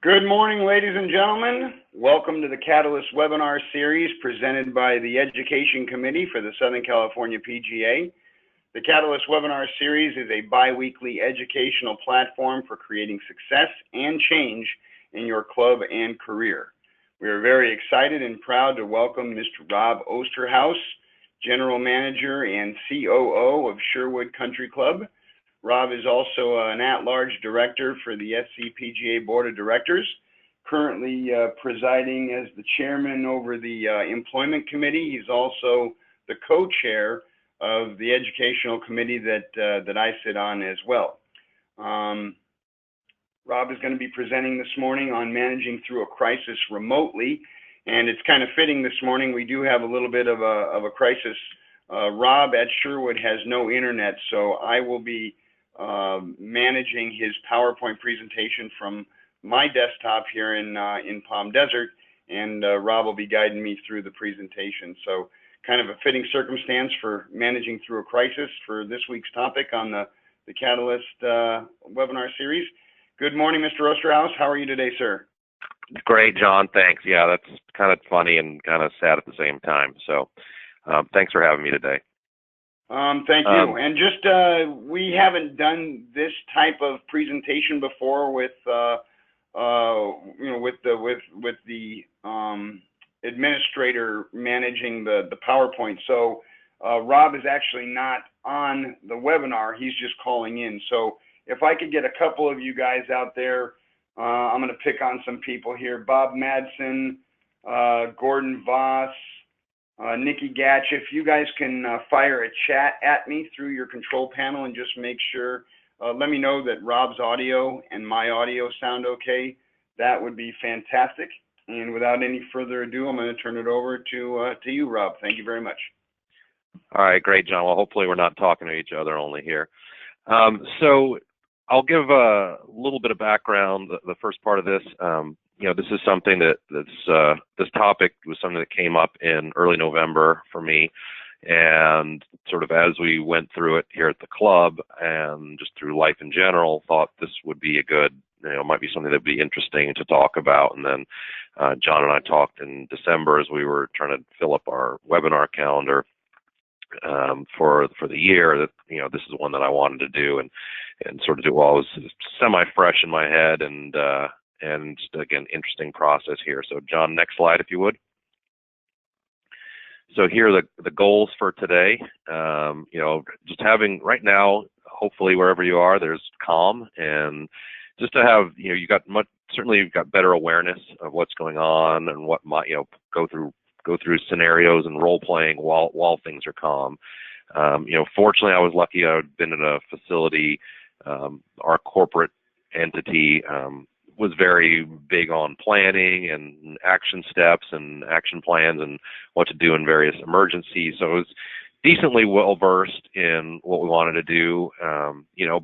Good morning, ladies and gentlemen. Welcome to the Catalyst webinar series presented by the Education Committee for the Southern California PGA. The Catalyst webinar series is a bi-weekly educational platform for creating success and change in your club and career. We are very excited and proud to welcome Mr. Rob Oosterhuis, General Manager and COO of Sherwood Country Club. Rob is also an at-large director for the SCPGA Board of Directors, currently presiding as the chairman over the Employment Committee. He's also the co-chair of the Educational Committee that I sit on as well. Rob is going to be presenting this morning on managing through a crisis remotely, and it's kind of fitting this morning. We do have a little bit of a crisis. Rob at Sherwood has no internet, so I will be managing his PowerPoint presentation from my desktop here in Palm Desert, and Rob will be guiding me through the presentation. So kind of a fitting circumstance for managing through a crisis for this week's topic on the Catalyst webinar series. Good morning, Mr. Oosterhuis. How are you today, sir? Great, John. Thanks. Yeah, that's kind of funny and kind of sad at the same time. So thanks for having me today. Thank you. And just we haven't done this type of presentation before with with the administrator managing the PowerPoint. So Rob is actually not on the webinar. He's just calling in. So if I could get a couple of you guys out there, I'm going to pick on some people here. Bob Madsen, Gordon Voss, Nikki Gatch, if you guys can fire a chat at me through your control panel and just make sure, let me know that Rob's audio and my audio sound okay. That would be fantastic. And without any further ado, I'm going to turn it over to you, Rob. Thank you very much. All right, great, John. Well, hopefully we're not talking to each other only here. So I'll give a little bit of background, the first part of this. This is something this topic was something that came up in early November for me, and sort of as we went through it here at the club and just through life in general, thought this would be a good, might be something that would be interesting to talk about. And then John and I talked in December as we were trying to fill up our webinar calendar for the year that, this is one that I wanted to do and sort of do while it was semi-fresh in my head and again, interesting process here. So John, next slide, if you would. So here are the goals for today. Just having right now, hopefully wherever you are, there's calm, and just to have, certainly you've got better awareness of what's going on and what might, go through scenarios and role playing while things are calm. Fortunately, I was lucky. I'd been in a facility. Our corporate entity was very big on planning and action steps and action plans and what to do in various emergencies. So it was decently well versed in what we wanted to do.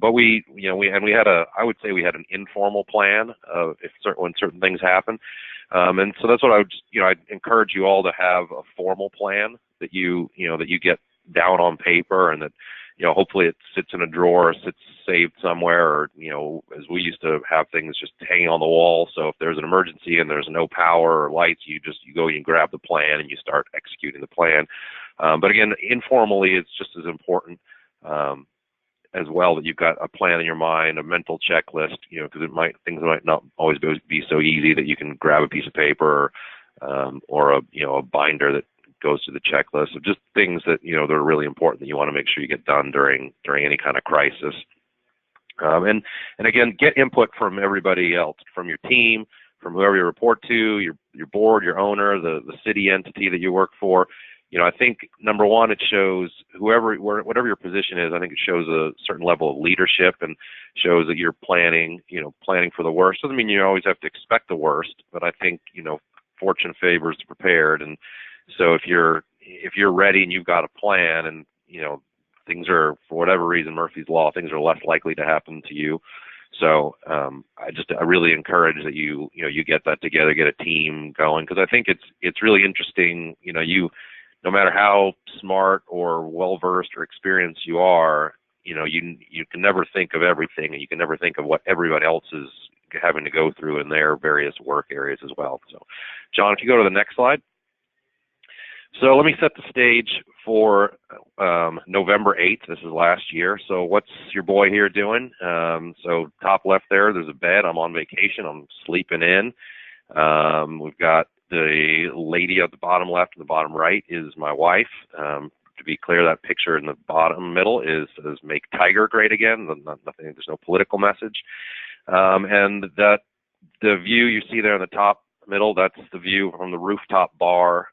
But we had I would say we had an informal plan of when certain things happen. And so that's what I'd encourage you all to have a formal plan that you get down on paper, and that, hopefully it sits in a drawer, sits saved somewhere, or, as we used to have things just hanging on the wall. So if there's an emergency and there's no power or lights, you go and you grab the plan and you start executing the plan. But again, informally, it's just as important as well that you've got a plan in your mind, a mental checklist, because things might not always be so easy that you can grab a piece of paper or a binder that goes to the checklist of just things that that are really important that you want to make sure you get done during any kind of crisis. And again, get input from everybody else, from your team, from whoever you report to, your board, your owner, the city entity that you work for. I think number one, it shows whatever your position is, I think it shows a certain level of leadership and shows that you're planning for the worst. Doesn't mean you always have to expect the worst, but I think, fortune favors the prepared. And so if you're ready and you've got a plan and, things are, for whatever reason, Murphy's Law, things are less likely to happen to you. So I really encourage that you get that together, get a team going, because I think it's really interesting. No matter how smart or well-versed or experienced you are, you can never think of everything, and you can never think of what everybody else is having to go through in their various work areas as well. So, John, if you go to the next slide. So let me set the stage for November 8th. This is last year. So what's your boy here doing? So top left there's a bed. I'm on vacation. I'm sleeping in. We've got the lady at the bottom left and the bottom right is my wife. To be clear, that picture in the bottom middle says "Make Tiger Great Again." There's no political message. And that the view you see there in the top middle, that's the view from the rooftop bar.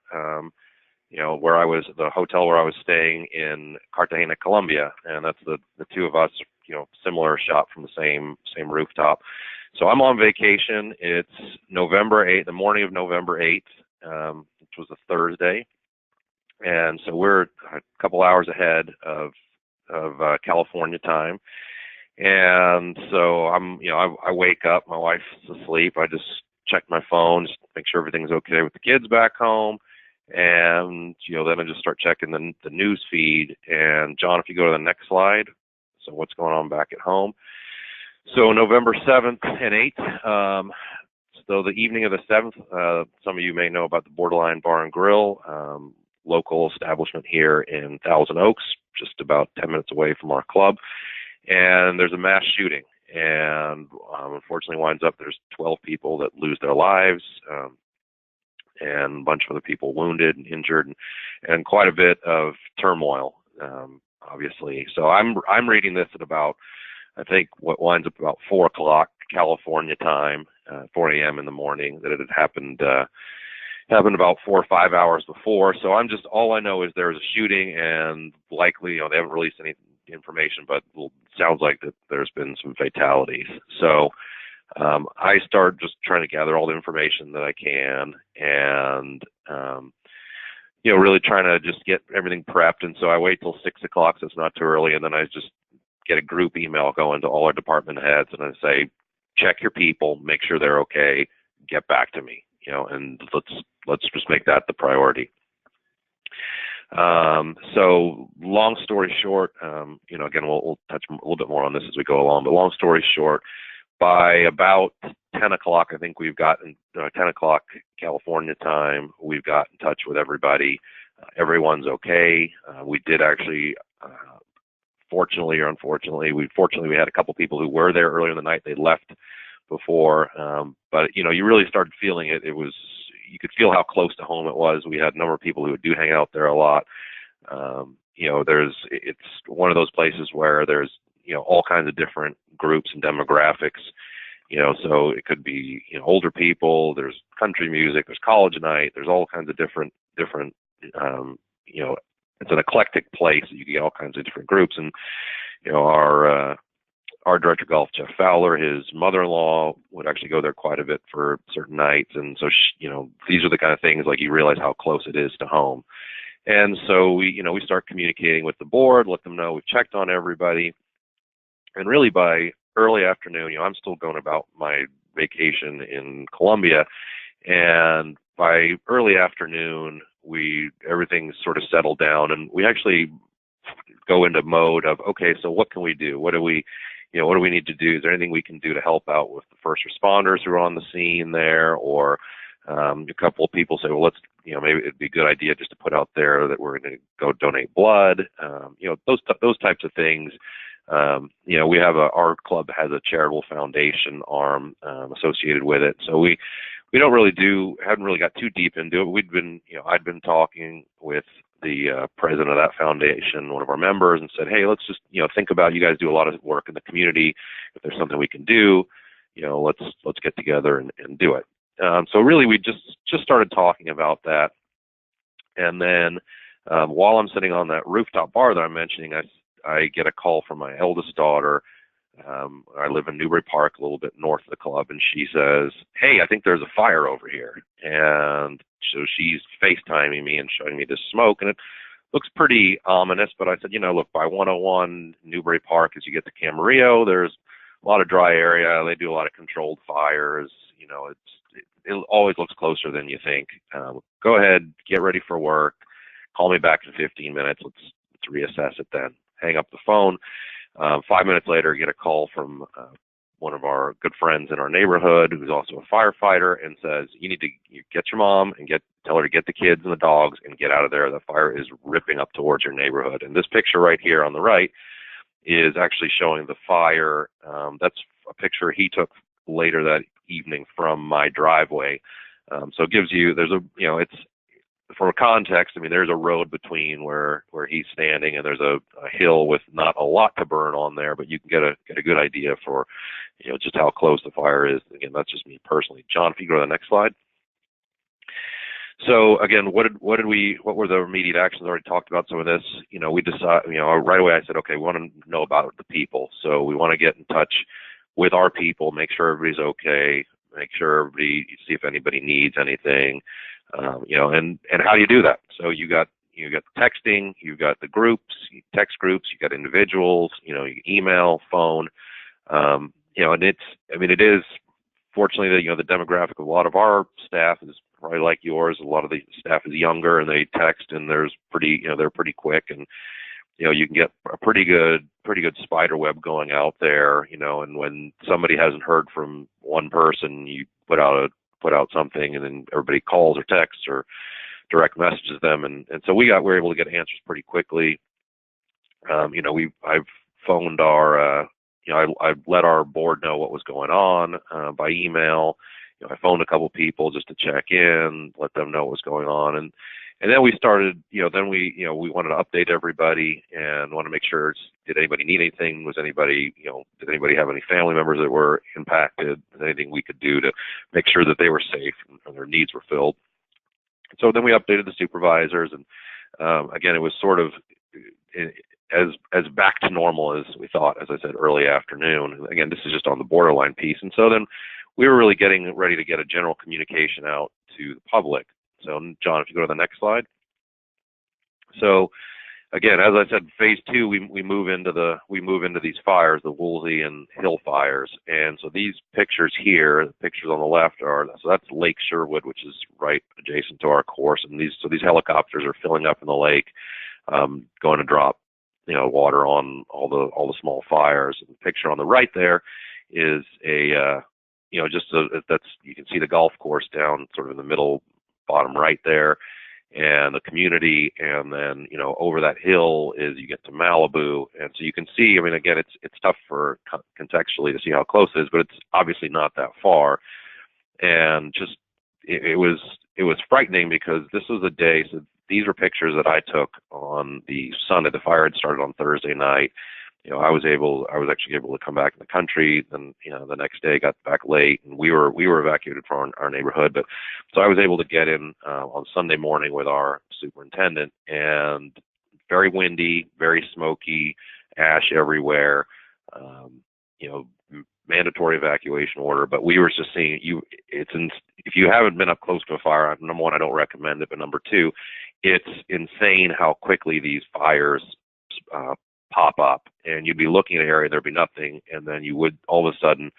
Where I was, the hotel where I was staying in Cartagena, Colombia, and that's the two of us, similar shot from the same rooftop. So I'm on vacation. It's November 8th, the morning of November 8th, which was a Thursday, and so we're a couple hours ahead of California time. And so I wake up, my wife's asleep. I just check my phone, just make sure everything's okay with the kids back home. And, then I just start checking the news feed. And John, if you go to the next slide. So what's going on back at home? So November 7th and 8th. So the evening of the 7th, some of you may know about the Borderline Bar and Grill, local establishment here in Thousand Oaks, just about 10 minutes away from our club. And there's a mass shooting. And unfortunately winds up there's 12 people that lose their lives. And a bunch of other people wounded and injured, and quite a bit of turmoil, obviously. So I'm reading this at about, I think, what winds up about 4 o'clock California time, 4 a.m. in the morning, that it had happened about 4 or 5 hours before. So all I know is there was a shooting, and likely, they haven't released any information, but it sounds like that there's been some fatalities. So I start just trying to gather all the information that I can, and really trying to just get everything prepped. And so I wait till 6 o'clock, so it's not too early, and then I just get a group email going to all our department heads, and I say, check your people, make sure they're okay, get back to me, and let's just make that the priority. So long story short, again, we'll touch a little bit more on this as we go along, but long story short, by about 10 o'clock, I think 10 o'clock California time, we've got in touch with everybody. Everyone's okay. We did actually, fortunately or unfortunately, we had a couple people who were there earlier in the night. They left before, but you really started feeling it. You could feel how close to home it was. We had a number of people who do hang out there a lot. It's one of those places where there's all kinds of different groups and demographics, so it could be, older people, there's country music, there's college night, there's all kinds of different, it's an eclectic place. You get all kinds of different groups. And, our director of golf, Jeff Fowler, his mother-in-law would actually go there quite a bit for certain nights. And so, these are the kind of things, like, you realize how close it is to home. And so we start communicating with the board, let them know we've checked on everybody. And really by early afternoon, I'm still going about my vacation in Colombia, and by early afternoon, everything's sort of settled down, and we actually go into mode of, okay, so what can we do? What do we need to do? Is there anything we can do to help out with the first responders who are on the scene there? Or a couple of people say, well, let's, maybe it'd be a good idea just to put out there that we're going to go donate blood. Those types of things. We have our club has a charitable foundation arm associated with it. So we hadn't really got too deep into it. We'd been, I'd been talking with the president of that foundation, one of our members, and said, hey, let's just, think about, you guys do a lot of work in the community. If there's something we can do, let's get together and do it. So really, we just started talking about that. And then while I'm sitting on that rooftop bar that I'm mentioning, I get a call from my eldest daughter. I live in Newbury Park, a little bit north of the club, and she says, hey, I think there's a fire over here. And so she's FaceTiming me and showing me this smoke, and it looks pretty ominous, but I said, look, by 101 Newbury Park, as you get to Camarillo, there's a lot of dry area. They do a lot of controlled fires. It always looks closer than you think. Go ahead, get ready for work. Call me back in 15 minutes. Let's reassess it then. Hang up the phone. 5 minutes later, get a call from one of our good friends in our neighborhood who's also a firefighter and says, you need to get your mom and tell her to get the kids and the dogs and get out of there. The fire is ripping up towards your neighborhood. And this picture right here on the right is actually showing the fire. That's a picture he took later that evening from my driveway. So it gives you, it's, for context, I mean, there's a road between where he's standing, and there's a hill with not a lot to burn on there, but you can get a good idea for, just how close the fire is. Again, that's just me personally. John, if you go to the next slide. So again, what were the immediate actions? I already talked about some of this. We decided, right away I said, okay, we want to know about the people. So we want to get in touch with our people, make sure everybody's okay, make sure everybody, see if anybody needs anything. And how do you do that? So you got texting, you got the groups, text groups, you got individuals, email, phone, and it is fortunately that, the demographic of a lot of our staff is probably like yours. A lot of the staff is younger, and they text, and they're pretty quick, and you can get a pretty good spider web going out there, and when somebody hasn't heard from one person, you put out something, and then everybody calls or texts or direct messages them, and so we're able to get answers pretty quickly. I've phoned our I let our board know what was going on by email. I phoned a couple people just to check in, let them know what was going on, and then we started. Then we wanted to update everybody and want to make sure, did anybody need anything? Did anybody have any family members that were impacted? Anything we could do to make sure that they were safe and their needs were filled? So then we updated the supervisors, and again, it was sort of as back to normal as we thought, as I said, early afternoon. Again, this is just on the borderline piece. And so then we were really getting ready to get a general communication out to the public. So John, if you go to the next slide. So again, as I said, phase two, we move into these fires, the Woolsey and Hill fires. And so these pictures here, the pictures on the left so that's Lake Sherwood, which is right adjacent to our course. And these helicopters are filling up in the lake, going to drop water on all the small fires. And the picture on the right there is you can see the golf course down sort of in the middle, bottom right there, and the community, and then over that hill you get to Malibu. And so you can see, I mean, again, it's tough for contextually to see how close it is, but it's obviously not that far. And just it was frightening, because this was a day. So these are pictures that I took on the Sunday. The fire had started on Thursday night. I was actually able to come back in the country. Then, the next day got back late, and we were evacuated from our neighborhood. But so I was able to get in on Sunday morning with our superintendent, and very windy, very smoky, ash everywhere. Mandatory evacuation order. But we were just seeing if you haven't been up close to a fire, number one, I don't recommend it. But number two, it's insane how quickly these fires pop up, and you'd be looking at an area, there'd be nothing, and then you would all of a sudden,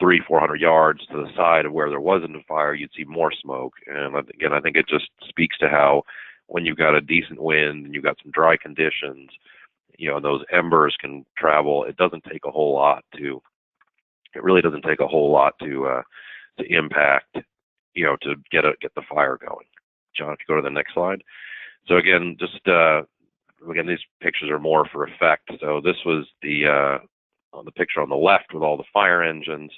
300-400 yards to the side of where there wasn't a fire, you'd see more smoke. And again, I think it just speaks to how, when you've got a decent wind and you've got some dry conditions, those embers can travel. It really doesn't take a whole lot to impact, to get the fire going. John, if you go to the next slide. So again, again, these pictures are more for effect. So this was the picture on the left with all the fire engines.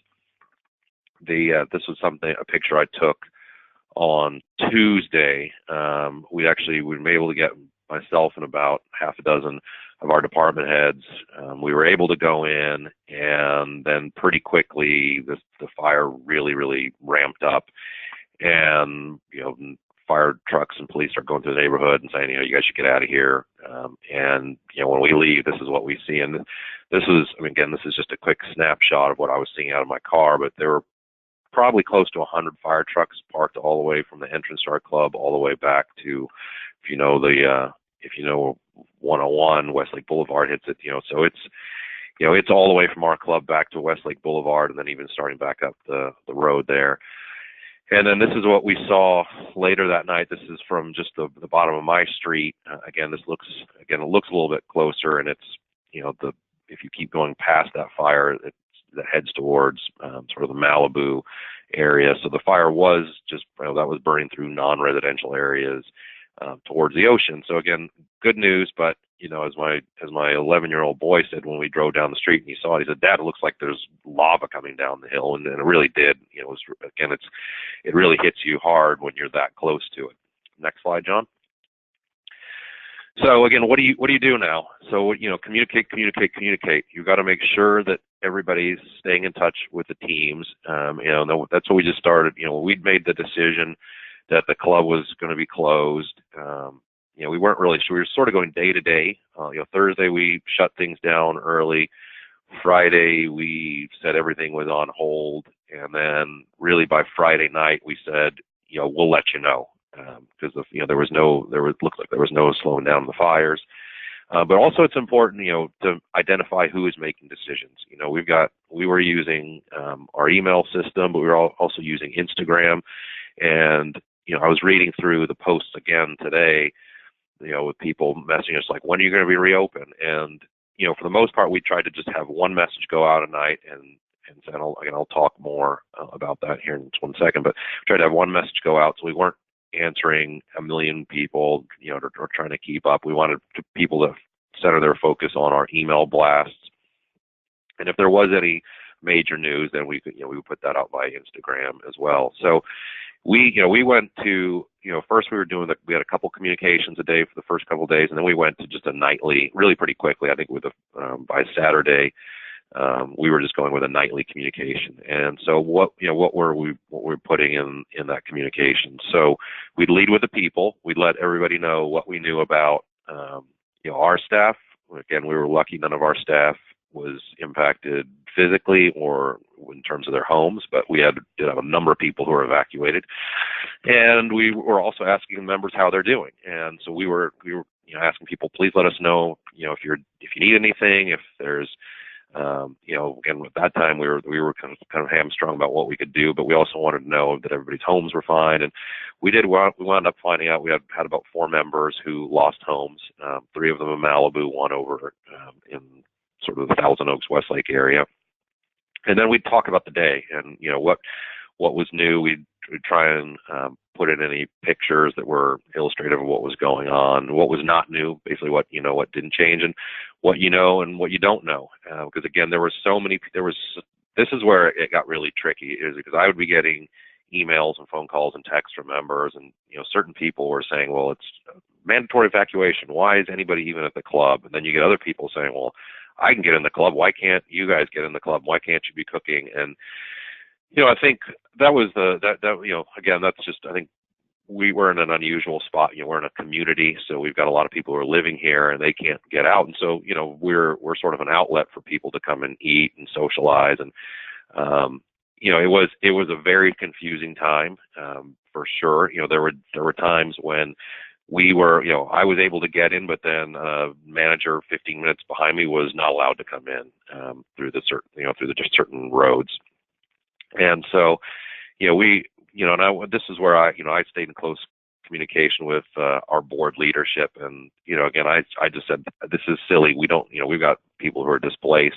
This was a picture I took on Tuesday. We were able to get, myself and about half a dozen of our department heads. We were able to go in, and then pretty quickly the fire really, really ramped up, and fire trucks and police are going through the neighborhood and saying, you guys should get out of here. And when we leave, this is what we see. And this is just a quick snapshot of what I was seeing out of my car, but there were probably close to 100 fire trucks parked all the way from the entrance to our club all the way back to, if you know 101 Westlake Boulevard hits it, so it's all the way from our club back to Westlake Boulevard, and then even starting back up the road there. And then this is what we saw later that night. This is from just the bottom of my street. It looks a little bit closer, and it's, if you keep going past that fire, that heads towards sort of the Malibu area. So the fire was just, that was burning through non-residential areas towards the ocean. So again, good news, but as my 11-year-old boy said when we drove down the street and he saw it, he said, "Dad, it looks like there's lava coming down the hill," and it really did. It really hits you hard when you're that close to it. Next slide, John. So again, what do you do now? So communicate. You've got to make sure that everybody's staying in touch with the teams. That's what we just started. We'd made the decision that the club was going to be closed. We weren't really sure. We were sort of going day to day. Thursday we shut things down early. Friday we said everything was on hold, and then really by Friday night we said, we'll let you know, because it looked like there was no slowing down the fires. But also it's important, to identify who is making decisions. We were using our email system, but we were also using Instagram, and I was reading through the posts again today, with people messaging us like, when are you going to be reopened? And, for the most part, we tried to just have one message go out at night, and I'll talk more about that here in just 1 second, but tried to have one message go out so we weren't answering a million people, or trying to keep up. We wanted people to center their focus on our email blasts. And if there was any major news, then we would put that out by Instagram as well. So we went to, first we had a couple communications a day for the first couple of days, and then we went to just a nightly, really pretty quickly. I think by Saturday, we were just going with a nightly communication. And so what we're putting in that communication. So we'd lead with the people. We'd let everybody know what we knew about, our staff. Again, we were lucky none of our staff was impacted physically or in terms of their homes, but we did have a number of people who were evacuated, and we were also asking members how they're doing. And so we were asking people, please let us know, if you need anything, if there's again, at that time we were kind of hamstrung about what we could do, but we also wanted to know that everybody's homes were fine. And we wound up finding out we had about 4 members who lost homes, 3 of them in Malibu, 1 over in sort of the Thousand Oaks, Westlake area. And then we'd talk about the day and, what was new. We'd try and put in any pictures that were illustrative of what was going on, what was not new, basically what didn't change, and what and what you don't know. Because again, this is where it got really tricky, is because I would be getting emails and phone calls and texts from members, and certain people were saying, well, it's mandatory evacuation. Why is anybody even at the club? And then you get other people saying, well, I can get in the club. Why can't you guys get in the club? Why can't you be cooking? And I think that was again, that's just, I think we were in an unusual spot. We're in a community, so we've got a lot of people who are living here and they can't get out. And so, we're sort of an outlet for people to come and eat and socialize. And, it was a very confusing time, for sure. There were times when I was able to get in, but then manager 15 minutes behind me was not allowed to come in through the certain roads. And so, this is where I stayed in close communication with our board leadership. And, again, I just said, this is silly. We've got people who are displaced,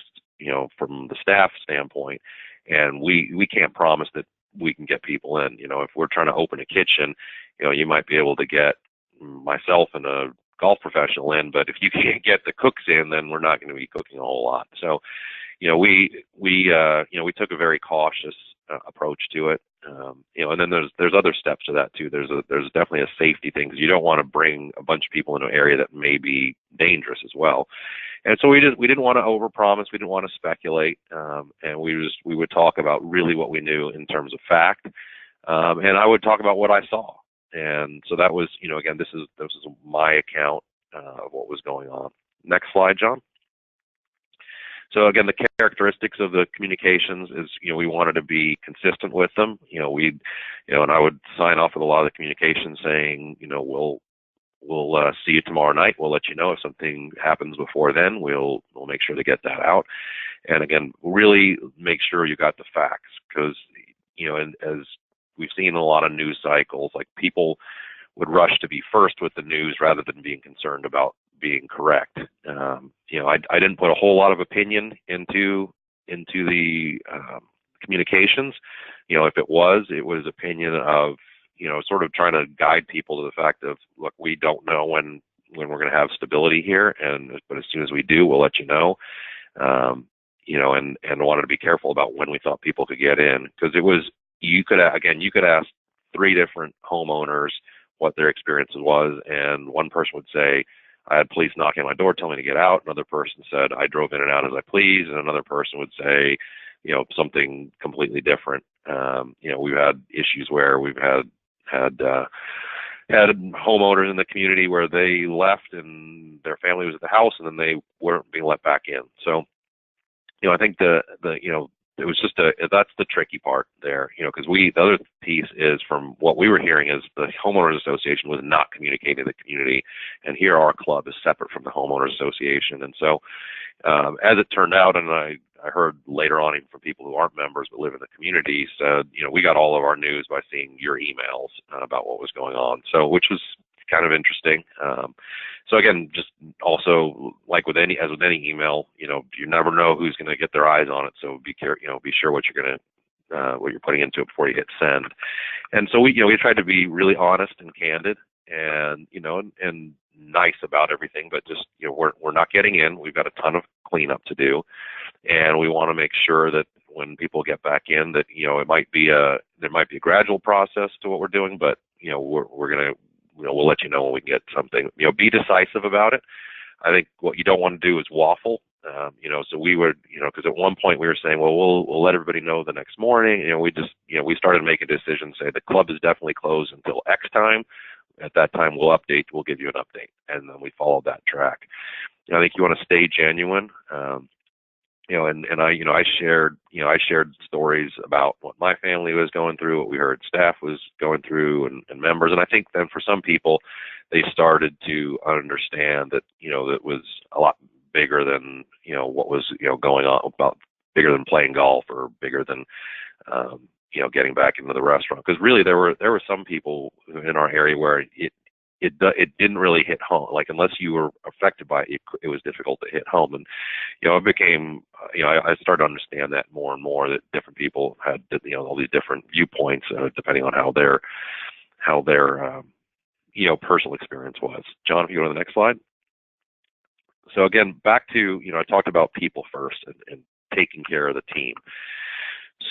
from the staff standpoint, and we can't promise that we can get people in. If we're trying to open a kitchen, you might be able to get myself and a golf professional in, but if you can't get the cooks in, then we're not going to be cooking a whole lot. So, we took a very cautious approach to it. And then there's other steps to that too. There's definitely a safety thing, because you don't want to bring a bunch of people into an area that may be dangerous as well. And so we didn't want to overpromise. We didn't want to speculate. And we would talk about really what we knew in terms of fact. And I would talk about what I saw. And so that was, again, this is my account of what was going on. Next slide, John. So again, the characteristics of the communications is, we wanted to be consistent with them. And I would sign off with a lot of the communications saying, we'll see you tomorrow night. We'll let you know if something happens before then. We'll make sure to get that out. And again, really make sure you got the facts, because, and as we've seen in a lot of news cycles, like, people would rush to be first with the news rather than being concerned about being correct. I didn't put a whole lot of opinion into into the communications. If it was opinion of, sort of trying to guide people to the fact of, look, we don't know when we're going to have stability here, but as soon as we do, we'll let you know. And wanted to be careful about when we thought people could get in, because you could ask 3 different homeowners what their experience was, and one person would say, I had police knocking on my door telling me to get out. Another person said, I drove in and out as I pleased. And another person would say, something completely different. We've had issues where we've had homeowners in the community where they left and their family was at the house, and then they weren't being let back in. So, I think it was just that's the tricky part there, because the other piece is, from what we were hearing, is the homeowners association was not communicating to the community, and here our club is separate from the homeowners association. And so, as it turned out, and I heard later on, even from people who aren't members but live in the community, said, we got all of our news by seeing your emails about what was going on. So, which was kind of interesting. So again, just also, like with any email, you never know who's going to get their eyes on it. So be sure what you're putting into it before you hit send. And so we tried to be really honest and candid, and and nice about everything, but just we're not getting in. We've got a ton of cleanup to do, and we want to make sure that when people get back in, that there might be a gradual process to what we're doing, but we're gonna we'll let you know when we get something. Be decisive about it. I think what you don't want to do is waffle. So we would, because at one point we were saying, well, we'll let everybody know the next morning. We started making decisions, say the club is definitely closed until X time. At that time, we'll give you an update, and then we followed that track. I think you want to stay genuine. I shared stories about what my family was going through, what we heard staff was going through, and members. And I think then for some people, they started to understand that, that was a lot bigger than, what was, going on, about bigger than playing golf, or bigger than, getting back into the restaurant. Because really there were some people in our area where it didn't really hit home. Like, unless you were affected by it, it was difficult to hit home. And, it became, I started to understand that more and more, that different people had, all these different viewpoints, depending on how their personal experience was. John, if you go to the next slide. So again, back to, I talked about people first, and taking care of the team.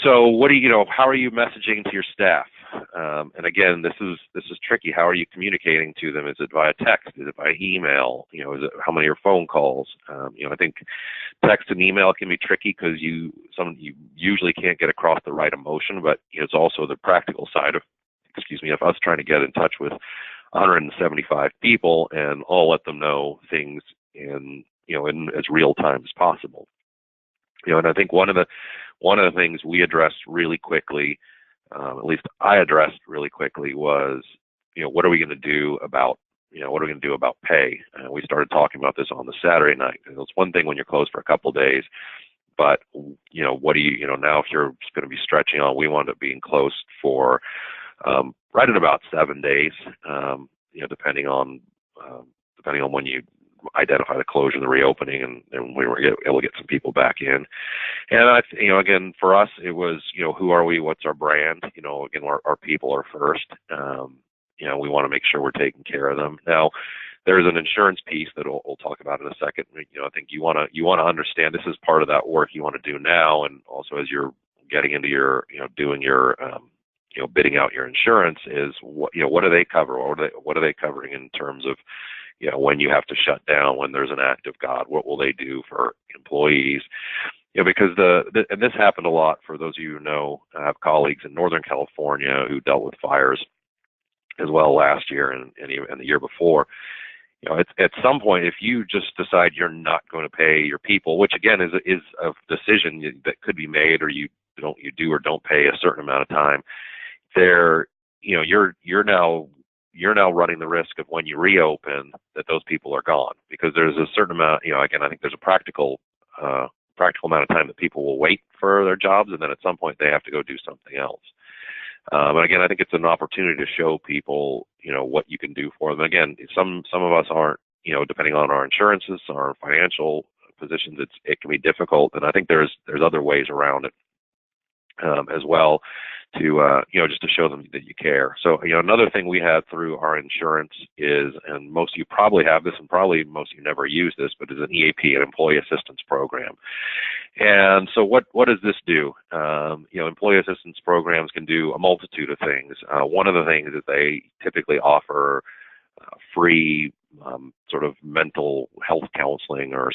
So what how are you messaging to your staff? And again, this is tricky. How are you communicating to them? Is it via text? Is it via email? Is it, how many are phone calls? I think text and email can be tricky, because you usually can't get across the right emotion, but it's also the practical side of us trying to get in touch with 175 people, and I'll let them know things in as real time as possible. And I think one of the things we addressed really quickly, at least I addressed really quickly, was, what are we going to do about pay? We started talking about this on the Saturday night. And it's one thing when you're closed for a couple of days, but what do now, if you're going to be stretching on, we wound up being closed for right at about 7 days, depending on when you identify the closure and the reopening, and we were able to get some people back in. And again, for us, it was, who are we? What's our brand? Again, our people are first. We want to make sure we're taking care of them. Now, there's an insurance piece that we'll talk about in a second. I think you want to understand, this is part of that work you want to do now, and also as you're getting into your, doing your, bidding out your insurance, is what do they cover? What are they covering in terms of, when you have to shut down, when there's an act of God, what will they do for employees? Because and this happened a lot, for those of you who know, I have colleagues in Northern California who dealt with fires as well last year and the year before. At some point, if you just decide you're not going to pay your people, which again is a decision that could be made, or you do or don't pay a certain amount of time, you're now running the risk of, when you reopen, that those people are gone, because there's a certain amount, again, I think there's a practical amount of time that people will wait for their jobs, and then at some point they have to go do something else. And again, I think it's an opportunity to show people, what you can do for them. Again, some of us aren't, depending on our insurances, our financial positions it can be difficult, and I think there's other ways around it as well to just to show them that you care. So another thing we had through our insurance is, and most of you probably have this, and probably most of you never use this, but is an EAP, an employee assistance program. And so what does this do? Employee assistance programs can do a multitude of things. One of the things is they typically offer free sort of mental health counseling, or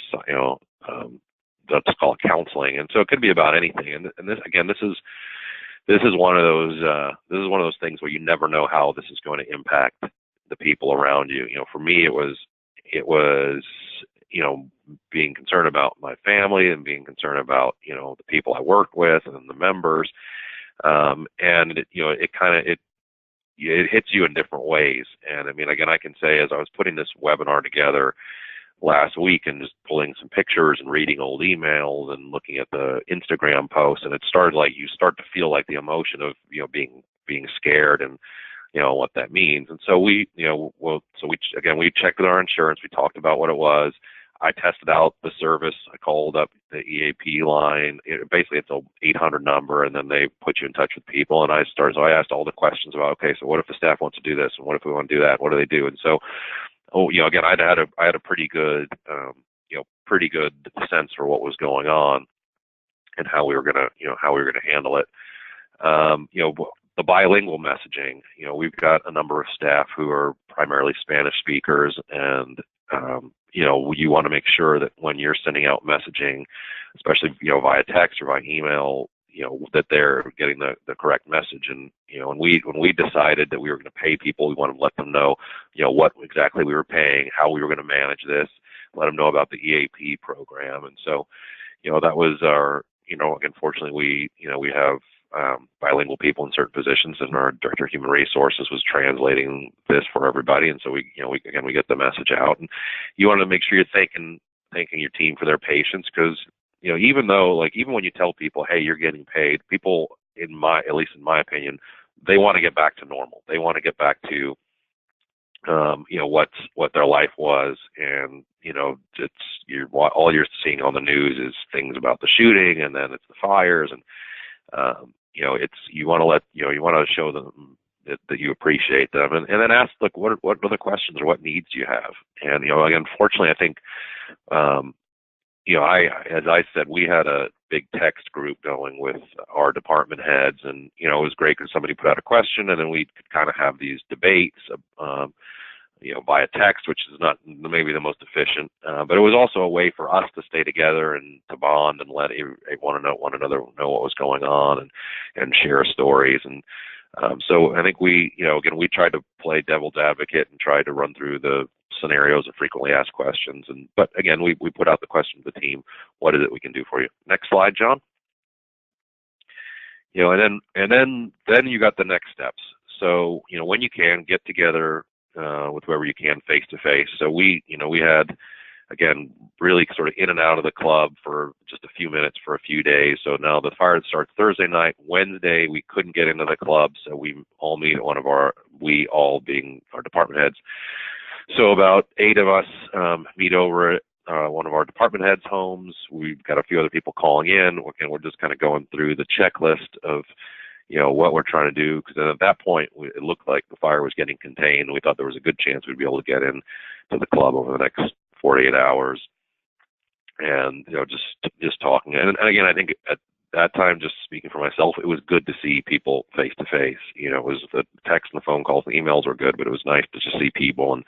let's call it counseling. And so it could be about anything. And this is one of those things where you never know how this is going to impact the people around you. For me, it was being concerned about my family and being concerned about the people I work with and the members, and it hits you in different ways. And I mean, again, I can say, as I was putting this webinar together last week and just pulling some pictures and reading old emails and looking at the Instagram posts, and it started like you start to feel like the emotion of being scared and what that means. And so we checked with our insurance. We talked about what it was. I tested out the service. I called up the EAP line. Basically, it's an 800 number, and then they put you in touch with people. And I asked all the questions about, okay, so what if the staff wants to do this, and what if we want to do that? What do they do? And so, again, I had a pretty good sense for what was going on and how we were gonna handle it. The bilingual messaging. We've got a number of staff who are primarily Spanish speakers, and you want to make sure that when you're sending out messaging, especially via text or via email, that they're getting the correct message. And when we decided that we were going to pay people, we wanted to let them know what exactly we were paying, how we were going to manage this, let them know about the EAP program. And so that was our again, fortunately we have bilingual people in certain positions, and our director of human resources was translating this for everybody. And so we get the message out, and you want to make sure you're thanking your team for their patience, because even when you tell people, hey, you're getting paid, people, at least in my opinion, they want to get back to normal. They want to get back to what their life was. And all you're seeing on the news is things about the shooting, and then it's the fires, and you want to show them that you appreciate them, and then ask, look, what other questions or what needs do you have? And again, fortunately, I think as I said, we had a big text group going with our department heads, and it was great because somebody put out a question, and then we could kind of have these debates via text, which is not maybe the most efficient, but it was also a way for us to stay together and to bond and let one another know what was going on, and share stories. And so I think we tried to play devil's advocate and tried to run through the scenarios of frequently asked questions. But again, we put out the question to the team: what is it we can do for you? Next slide, John. And then you got the next steps. So when you can, get together with whoever you can face to face. So we had, again, really sort of in and out of the club for just a few minutes for a few days. So now the fire starts Thursday night. Wednesday, we couldn't get into the club, so we all meet at we all being our department heads. So about 8 of us meet over at one of our department heads' homes. We've got a few other people calling in, and we're just kind of going through the checklist of what we're trying to do, because at that point it looked like the fire was getting contained, and we thought there was a good chance we'd be able to get in to the club over the next 48 hours. And just talking, and again, I think at that time, just speaking for myself, it was good to see people face to face. It was the text and the phone calls, the emails were good, but it was nice to just see people and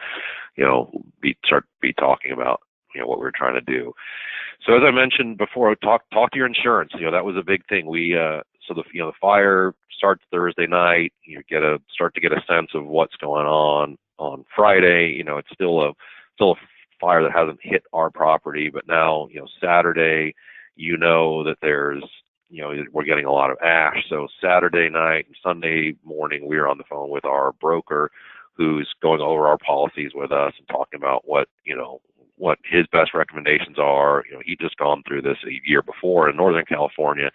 start talking about what we were trying to do. So as I mentioned before, talk to your insurance. That was a big thing. So the fire starts Thursday night. You start to get a sense of what's going on Friday. It's still a fire that hasn't hit our property, but now Saturday, that there's we're getting a lot of ash. So Saturday night and Sunday morning, we were on the phone with our broker, who's going over our policies with us and talking about what his best recommendations are. He'd just gone through this a year before in Northern California.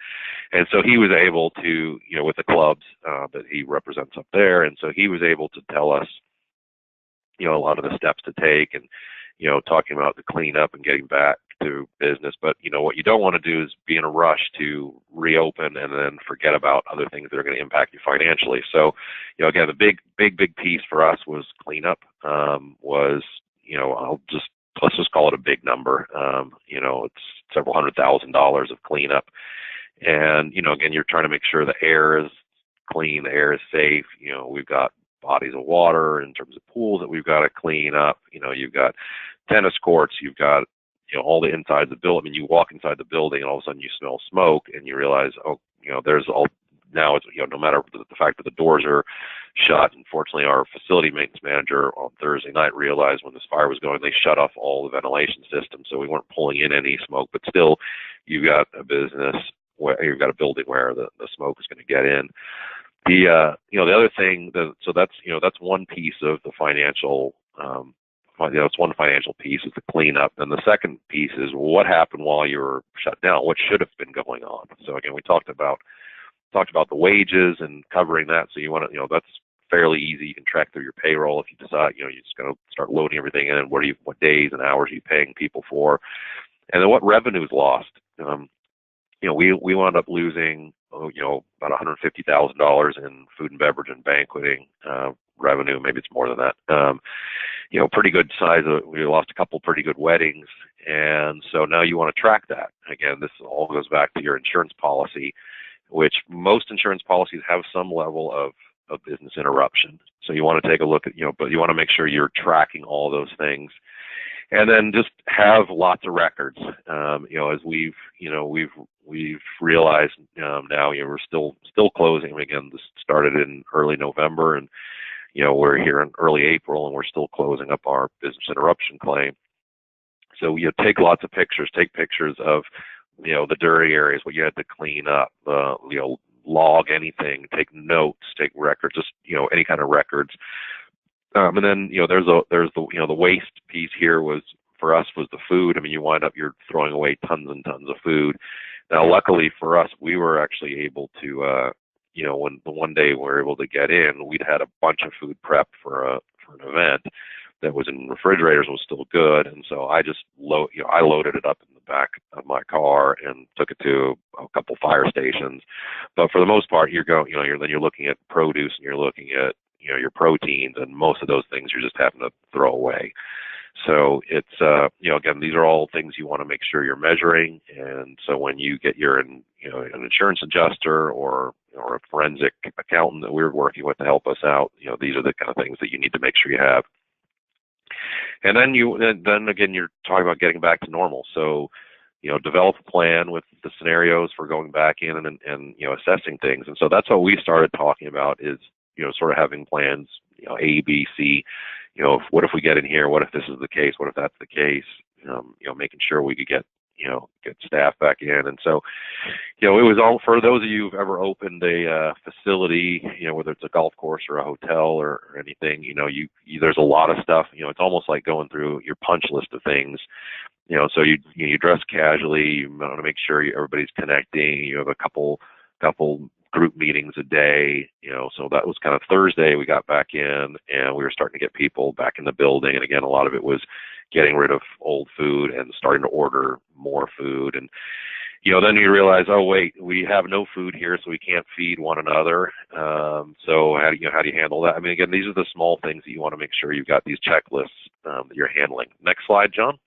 And so he was able to, with the clubs that he represents up there. And so he was able to tell us, a lot of the steps to take, and, talking about the cleanup and getting back to business. But, what you don't want to do is be in a rush to reopen and then forget about other things that are going to impact you financially. So, again, the big piece for us was cleanup, let's just call it a big number. It's several $100,000 of cleanup. And, again, you're trying to make sure the air is clean, the air is safe. We've got bodies of water in terms of pools that we've got to clean up. You've got tennis courts, you've got, all the insides of the building. I mean, you walk inside the building and all of a sudden you smell smoke and you realize, there's all, now it's, no matter the fact that the doors are shut. Unfortunately, our facility maintenance manager on Thursday night realized when this fire was going, they shut off all the ventilation systems, so we weren't pulling in any smoke. But still, you've got a business where you've got a building where the smoke is going to get in. The other thing so that's one piece of the financial. It's one financial piece is the cleanup, and the second piece is what happened while you were shut down. What should have been going on? So again, we talked about the wages and covering that. So you want to, that's fairly easy. You can track through your payroll if you decide, you're just going to start loading everything in. What days and hours are you paying people for? And then what revenue is lost? We wound up losing, about $150,000 in food and beverage and banqueting revenue. Maybe it's more than that. Pretty good size. We lost a couple pretty good weddings. And so now you want to track that. Again, this all goes back to your insurance policy, which most insurance policies have some level of business interruption. So you want to take a look at, but you want to make sure you're tracking all those things. And then just have lots of records. As we've realized now, we're still closing. Again, this started in early November, and we're here in early April, and we're still closing up our business interruption claim. So take lots of pictures. Take pictures of the dirty areas, what you had to clean up. Log anything. Take notes. Take records. Just any kind of records. And then there's the waste piece here was for us was the food. I mean, you're throwing away tons and tons of food. Now, luckily for us, we were actually able to when the one day we were able to get in, we'd had a bunch of food prepped for an event that was in refrigerators, was still good, and so I just I loaded it up in the back of my car and took it to a couple fire stations. But for the most part, you're looking at produce and you're looking at your proteins, and most of those things you're just having to throw away. So it's again, these are all things you want to make sure you're measuring. And so when you get an insurance adjuster or a forensic accountant that we're working with to help us out, these are the kind of things that you need to make sure you have. And then again, you're talking about getting back to normal. So develop a plan with the scenarios for going back in and assessing things. And so that's what we started talking about is sort of having plans, A, B, C. What if we get in here? What if this is the case? What if that's the case? Making sure we could get staff back in. And so, it was all for those of you who've ever opened a facility, whether it's a golf course or a hotel or anything, there's a lot of stuff. It's almost like going through your punch list of things. So you dress casually. You want to make sure everybody's connecting. You have a couple group meetings a day, so that was kind of Thursday we got back in and we were starting to get people back in the building. And again, a lot of it was getting rid of old food and starting to order more food. And, then you realize, oh, wait, we have no food here, so we can't feed one another. So how do you handle that? I mean, again, these are the small things that you want to make sure you've got these checklists that you're handling. Next slide, John.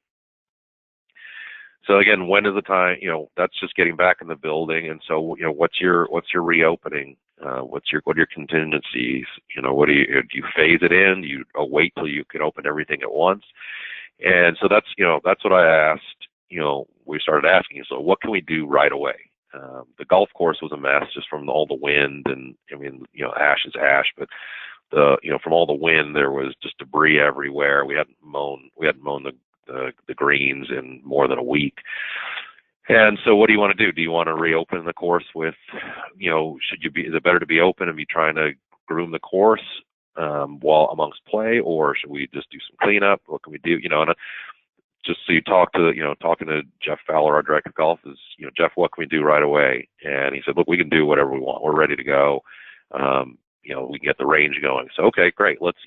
So again, when is the time? That's just getting back in the building. And so, what's your reopening? What are your contingencies? What do you phase it in? Do you wait till you can open everything at once? And so that's what I asked. We started asking. So what can we do right away? The golf course was a mess just from all the wind, and I mean, ash is ash, but from all the wind there was just debris everywhere. We hadn't mown the greens in more than a week. And so what do you want to do? Do you want to reopen the course with, is it better to be open and be trying to groom the course while amongst play, or should we just do some cleanup? What can we do? And just so you talking to Jeff Fowler, our director of golf, is, Jeff, what can we do right away? And he said, look, we can do whatever we want. We're ready to go. We can get the range going. So, okay, great. Let's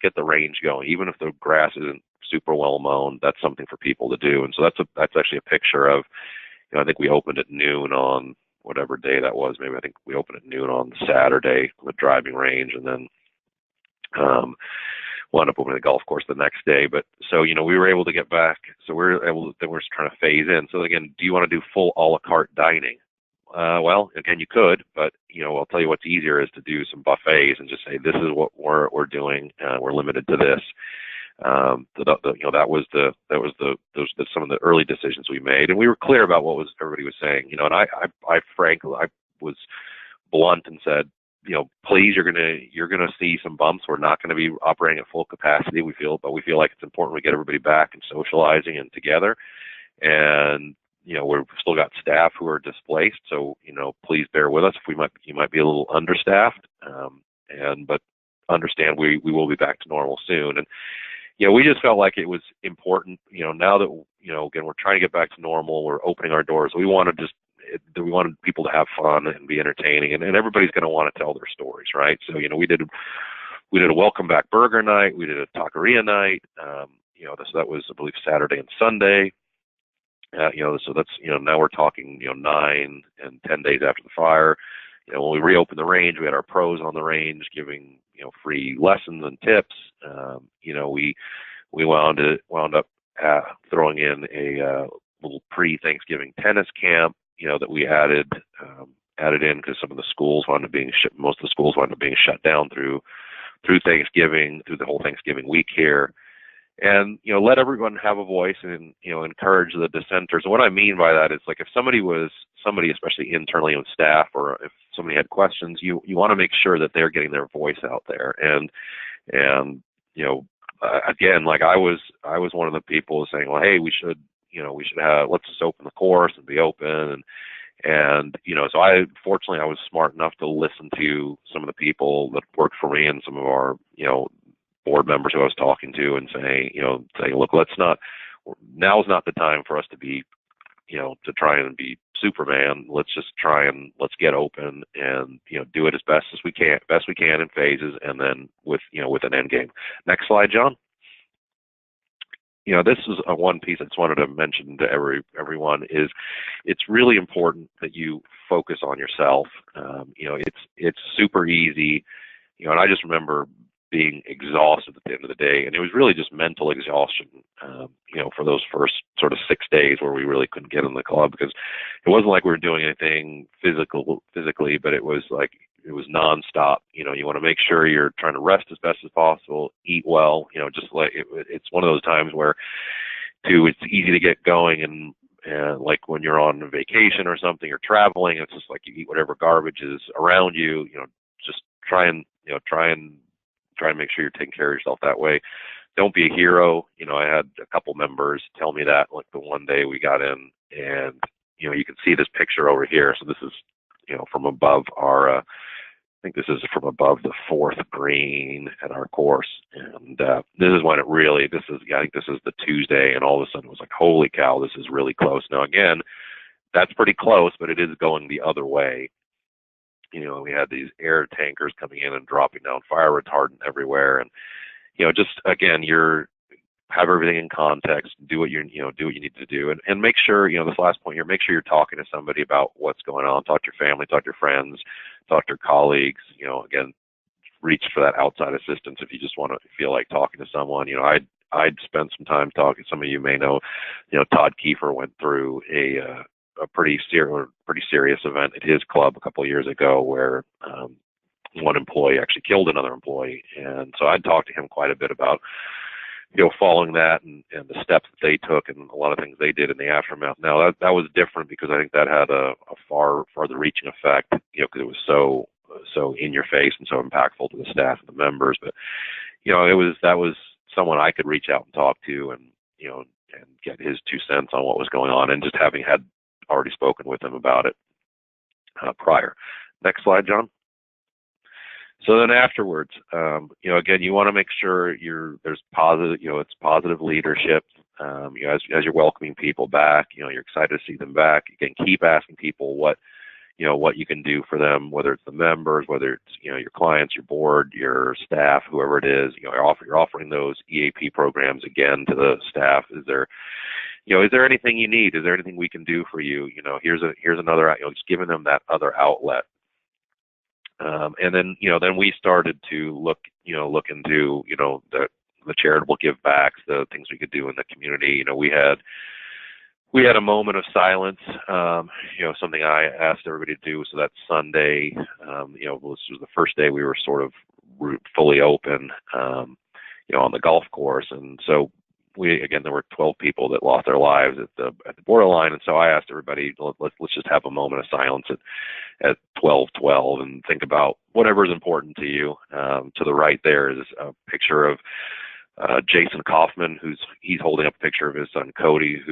get the range going. Even if the grass isn't super well known, that's something for people to do. And so that's actually a picture of, I think we opened at noon on whatever day that was. Maybe I think we opened at noon on Saturday on the driving range, and then wound up opening the golf course the next day. But so, we were able to get back. So then we're just trying to phase in. So again, do you want to do full a la carte dining? Well, again, you could, but I'll tell you what's easier is to do some buffets and just say, this is what we're doing. We're limited to this. That was some of the early decisions we made, and we were clear about what everybody was saying. And I frankly, I was blunt and said, please, you're gonna see some bumps. We're not going to be operating at full capacity. We feel like it's important we get everybody back and socializing and together. And we've still got staff who are displaced, so please bear with us if you might be a little understaffed. But understand we will be back to normal soon. And we just felt like it was important. Now that again, we're trying to get back to normal. We're opening our doors. We wanted people to have fun and be entertaining, and everybody's going to want to tell their stories, right? So we did a welcome back burger night. We did a taqueria night. So that was, I believe, Saturday and Sunday. So that's now we're talking 9 and 10 days after the fire. When we reopened the range, we had our pros on the range giving free lessons and tips. We wound up throwing in a little pre-Thanksgiving tennis camp. That we added in because some of the schools most of the schools wound up being shut down through Thanksgiving, through the whole Thanksgiving week here. And let everyone have a voice and encourage the dissenters. And what I mean by that is, like, if somebody, especially internally on staff, or if somebody had questions, you want to make sure that they're getting their voice out there. And again, like I was one of the people saying, well, hey, we should let's just open the course and be open. And so fortunately I was smart enough to listen to some of the people that worked for me and some of our board members who I was talking to, and saying, look, now is not the time for us to be, to try and be Superman. Let's get open and, do it as best we can in phases, and then with an end game. Next slide, John. This is one piece I just wanted to mention to everyone is it's really important that you focus on yourself. It's super easy, and I just remember being exhausted at the end of the day, and it was really just mental exhaustion, for those first sort of 6 days where we really couldn't get in the club, because it wasn't like we were doing anything physically, but it was nonstop. You want to make sure you're trying to rest as best as possible, eat well. Just like it's one of those times where, it's easy to get going and like when you're on vacation or something or traveling, it's just like you eat whatever garbage is around you. Just try and make sure you're taking care of yourself that way. Don't be a hero. I had a couple members tell me that, like the one day we got in, and you can see this picture over here. So this is from above I think this is from above the 4th green at our course. And this is when I think this is the Tuesday, and all of a sudden it was like, holy cow, this is really close. Now again, that's pretty close, but it is going the other way. We had these air tankers coming in and dropping down fire retardant everywhere. And, just again, have everything in context, do what you need to do, and make sure, this last point here, make sure you're talking to somebody about what's going on. Talk to your family, talk to your friends, talk to your colleagues. Again, reach for that outside assistance if you just want to feel like talking to someone. I'd spent some time talking. Some of you may know, Todd Kiefer went through a pretty serious event at his club a couple of years ago where one employee actually killed another employee. And so I'd talked to him quite a bit about following that and the steps that they took and a lot of things they did in the aftermath. Now that was different because I think that had a farther reaching effect, because it was so in your face and so impactful to the staff and the members. But that was someone I could reach out and talk to and get his 2 cents on what was going on, and just having had already spoken with him about it prior. Next slide, John. So then afterwards, again, you want to make sure there's positive, it's positive leadership. As you're welcoming people back, you're excited to see them back. Again, keep asking people what what you can do for them, whether it's the members, whether it's, your clients, your board, your staff, whoever it is. You're offering those EAP programs again to the staff. Is there anything you need? Is there anything we can do for you? Here's another, just giving them that other outlet. And then we started to look into, the charitable give backs, the things we could do in the community. We had a moment of silence, something I asked everybody to do. So that Sunday, this was the first day we were sort of fully open, on the golf course. And so there were 12 people that lost their lives at the borderline. And so I asked everybody, let's just have a moment of silence at 12:12 and think about whatever is important to you. To the right there is a picture of Jason Kaufman, he's holding up a picture of his son Cody,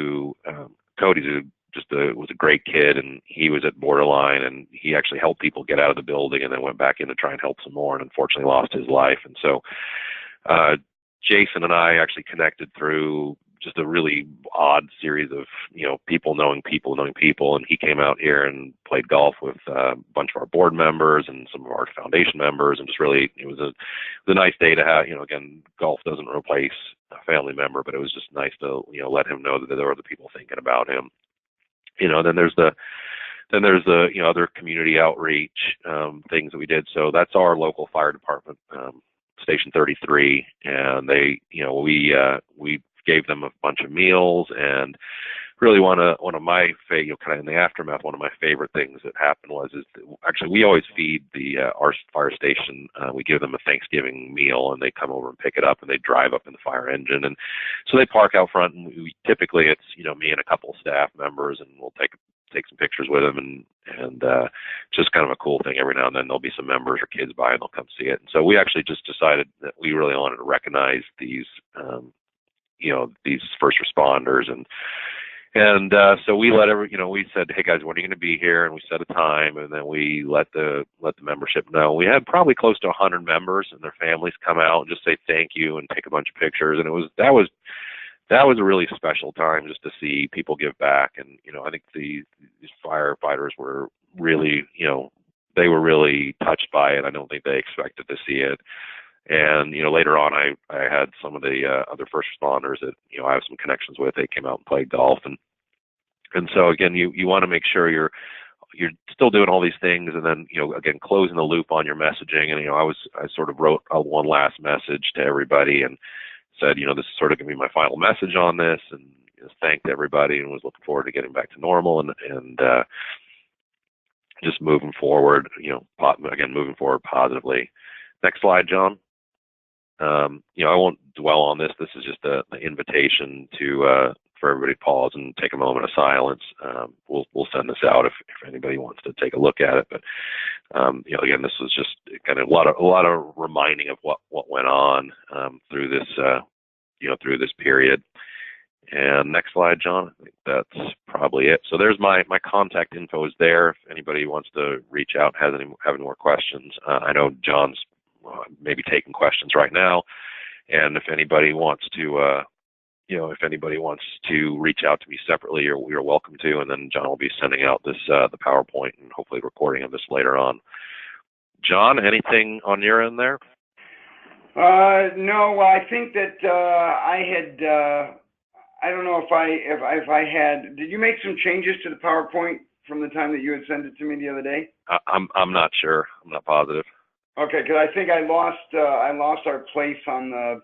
Cody's was a great kid, and he was at borderline, and he actually helped people get out of the building and then went back in to try and help some more, and unfortunately lost his life. And so Jason and I actually connected through just a really odd series of people knowing people, and he came out here and played golf with a bunch of our board members and some of our foundation members, and just really it was a nice day to have. Again, golf doesn't replace a family member, but it was just nice to let him know that there were other people thinking about him. Then there's the other community outreach things that we did. So that's our local fire department, Station 33, and they we gave them a bunch of meals. And really one of my favorite, kind of in the aftermath, one of my favorite things that happened is actually we always feed our fire station. We give them a Thanksgiving meal, and they come over and pick it up, and they drive up in the fire engine. And so they park out front, and typically it's me and a couple of staff members, and we'll take some pictures with them, and just kind of a cool thing. Every now and then there'll be some members or kids by, and they'll come see it. And so we actually just decided that we really wanted to recognize these first responders, and so we we said, hey guys, when are you going to be here? And we set a time, and then we let the membership know. We had probably close to 100 members and their families come out and just say thank you and take a bunch of pictures. And that was a really special time just to see people give back. And I think these firefighters were really, they were really touched by it. I don't think they expected to see it. And later on, I had some of the other first responders that I have some connections with. They came out and played golf, and so again, you want to make sure you're still doing all these things, and then again closing the loop on your messaging. And I sort of wrote one last message to everybody and said, this is sort of going to be my final message on this, and thanked everybody and was looking forward to getting back to normal and just moving forward. Again, moving forward positively. Next slide, John. I won't dwell on this. This is just an invitation for everybody to pause and take a moment of silence. We'll send this out if anybody wants to take a look at it. But again, this was just kind of a lot of reminding of what went on through this through this period. And next slide, John. I think that's probably it. So there's my contact info is there. If anybody wants to reach out, have any more questions. I know John's maybe taking questions right now, and if anybody wants to reach out to me separately, you're welcome to. And then John will be sending out this the PowerPoint and hopefully recording of this later on. John, anything on your end there? No. Well, I think that I had. I don't know if I had. Did you make some changes to the PowerPoint from the time that you had sent it to me the other day? I'm not sure. I'm not positive. Okay, because I think I lost our place on the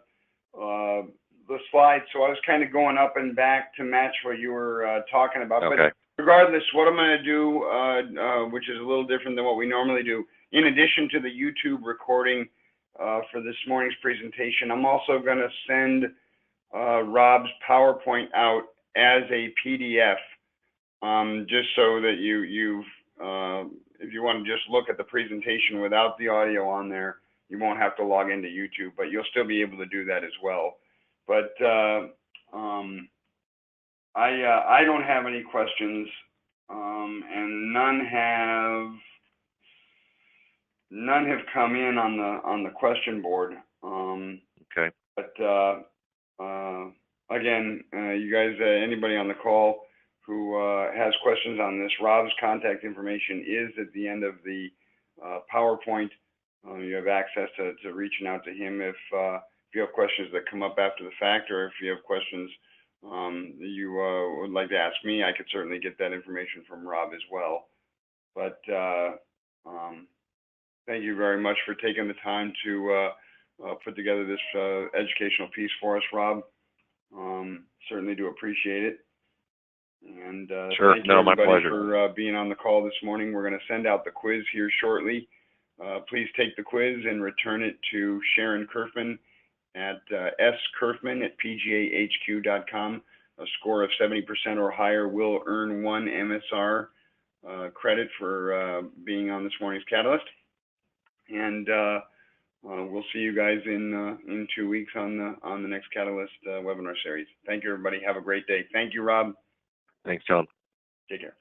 slide, so I was kind of going up and back to match what you were talking about. Okay. But regardless, what I'm going to do, which is a little different than what we normally do, in addition to the YouTube recording for this morning's presentation, I'm also going to send Rob's PowerPoint out as a PDF, just so that you've if you want to just look at the presentation without the audio on there, you won't have to log into YouTube, but you'll still be able to do that as well. But I don't have any questions, and none have come in on the question board. Okay. But again, you guys, anybody on the call who has questions on this, Rob's contact information is at the end of the PowerPoint. You have access to reaching out to him if you have questions that come up after the fact, or if you have questions you would like to ask me. I could certainly get that information from Rob as well. But thank you very much for taking the time to put together this educational piece for us, Rob. Certainly do appreciate it. And sure. thank you, everybody, for being on the call this morning. We're going to send out the quiz here shortly. Please take the quiz and return it to Sharon Kerfman at skerfman@pgahq.com. A score of 70% or higher will earn 1 MSR credit for being on this morning's Catalyst. And we'll see you guys in 2 weeks on the next Catalyst webinar series. Thank you, everybody. Have a great day. Thank you, Rob. Thanks, John. Take care.